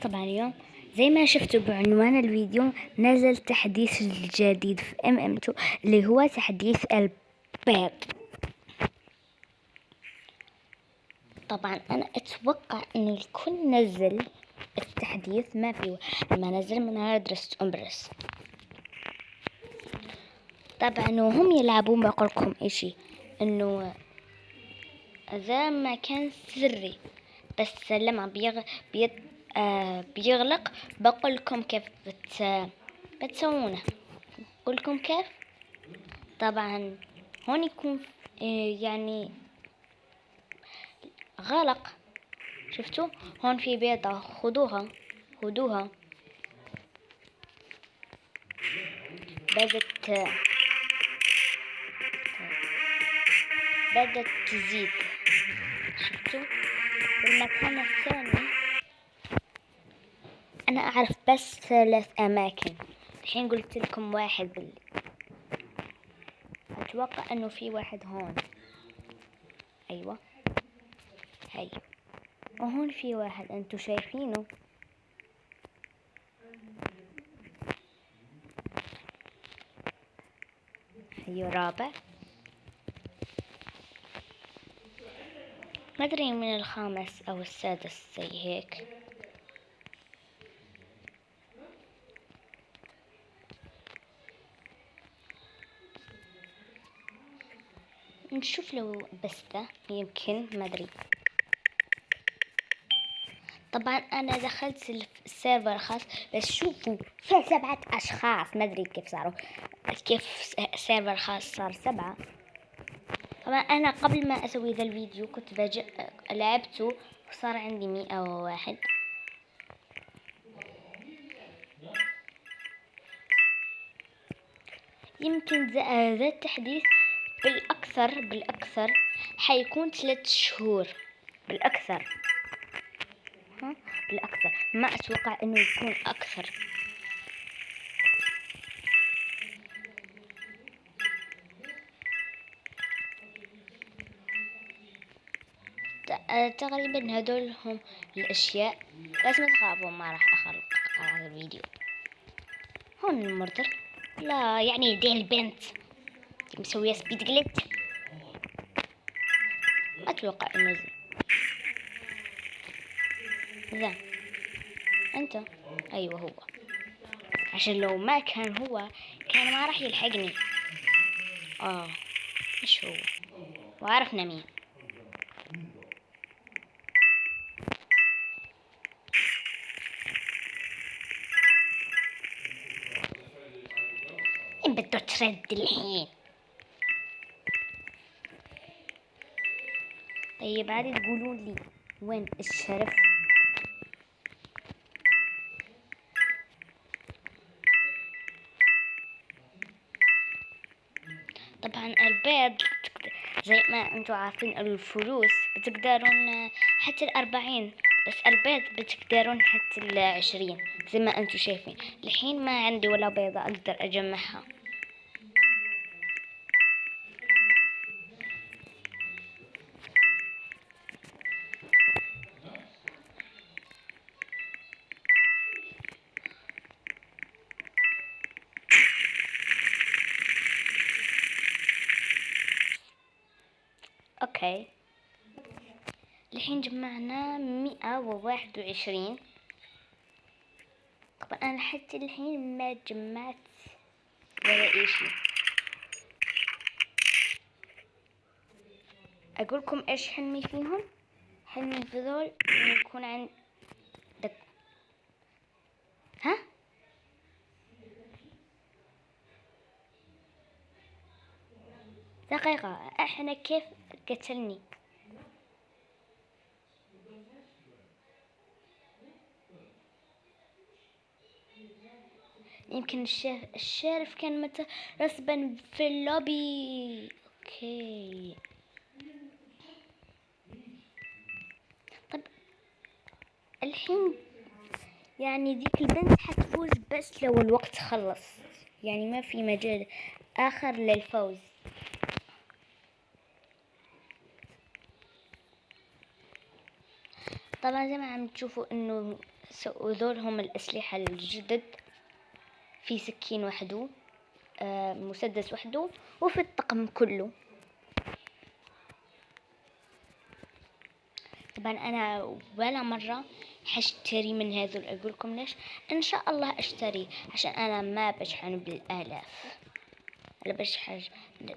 طبعا اليوم زي ما شفتوا بعنوان الفيديو نزل تحديث جديد في MM2 اللي هو تحديث البيض. طبعا انا اتوقع ان الكل نزل التحديث، ما في ما نزل من هاردرست امبرس. طبعا وهم يلعبون بقولكم اشي انه ذا ما كان سري، بس لما بيغلق بقولكم كيف بتسوونه. بقولكم كيف. طبعا هون يكون يعني غلق. شفتوا هون في بيضة، خذوها بدت تزيد. شفتوا المكان الثاني انا اعرف بس 3 اماكن، الحين قلت لكم واحد اتوقع انه في واحد هون. ايوه هي، وهون في واحد انتو شايفينه. هي رابع، ما ادري من الخامس او السادس زي هيك. نشوف لو بس ده يمكن، ما ادري. طبعا انا دخلت السيرفر الخاص، بس شوفوا في 7 اشخاص، ما ادري كيف سيرفر خاص صار 7. طبعا انا قبل ما اسوي ذا الفيديو كنت لعبته وصار عندي 101. يمكن ذا التحديث بالاكثر حيكون 3 شهور بالاكثر. بالاكثر، ما اتوقع انه يكون اكثر. تقريبا هدول هم الاشياء، بس ما تخافوا ما راح اخلق هذا الفيديو. هون المردر، لا يعني دي البنت مسوية سبيد جليت. اتوقع انه ذا انت. ايوه هو، عشان لو ما كان هو كان ما راح يلحقني. مش هو، وعرفنا مين. إن بدو ترد الحين. طيب عادي تقولون لي وين الشرف. طبعا البيض زي ما انتوا عارفين الفلوس بتقدرون حتى 40، بس البيض بتقدرون حتى 20 زي ما انتوا شايفين. الحين ما عندي ولا بيضة اقدر اجمعها. اوكي، الحين جمعنا 121. طبعا انا حتى الحين ما جمعت ولا اشي. اقولكم ايش حلمي فيهم. حلمي في ذول يكون عند ها دقيقة، احنا كيف قتلني؟ يمكن الشارف كان مترسبا في اللوبي. اوكي، طب الحين يعني ذيك البنت حتفوز بس لو الوقت خلص، يعني ما في مجال اخر للفوز. طبعا زي ما عم تشوفوا انه وذول هم الأسلحة الجدد. في سكين وحده، مسدس وحده، وفي الطقم كله. طبعا انا ولا مرة حاشتري من هذول. اقولكم ليش؟ ان شاء الله اشتري، عشان انا ما بشحن بالالاف، انا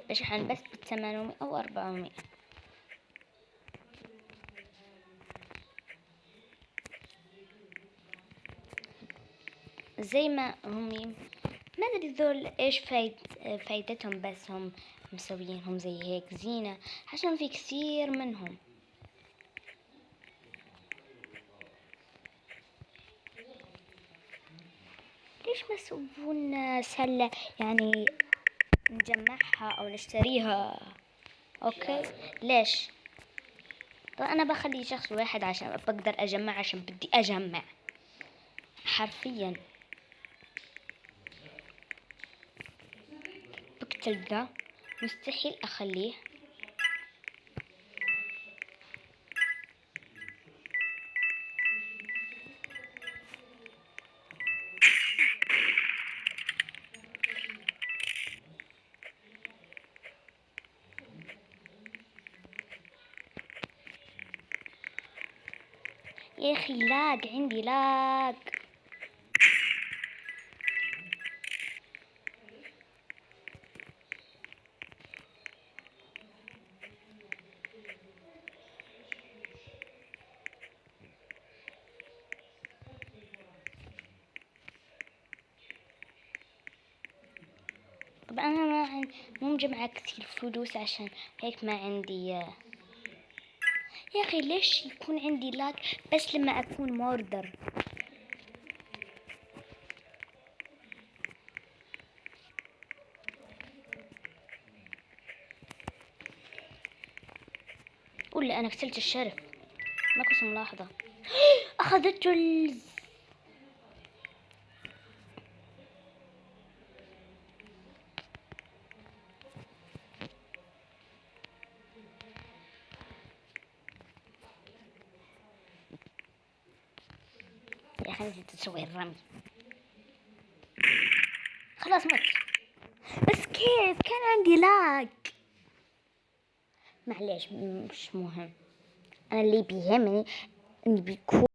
بشحن بس ب800 او 400. زي ما هم ما ادري ذول ايش فايدتهم، بس هم مسويينهم زي هيك زينة، عشان في كثير منهم. ليش ما يسوون سلة يعني نجمعها او نشتريها؟ اوكي ليش؟ طب انا بخلي شخص واحد عشان بقدر اجمع، عشان بدي اجمع حرفيا. بقتل ذا، مستحيل اخليه. يا اخي لاق، عندي لاق. طب انا مو مجمعة كثير فلوس، عشان هيك ما عندي. يا اخي ليش يكون عندي لاق بس لما اكون موردر؟ قول انا كسلت الشرف، ما كنت ملاحظة. اخذت جلز. يا اخي انت تسوي الرمي. خلاص مت. بس كيف كان عندي لاق؟ معليش مش مهم. انا اللي بيهمني اني بيكون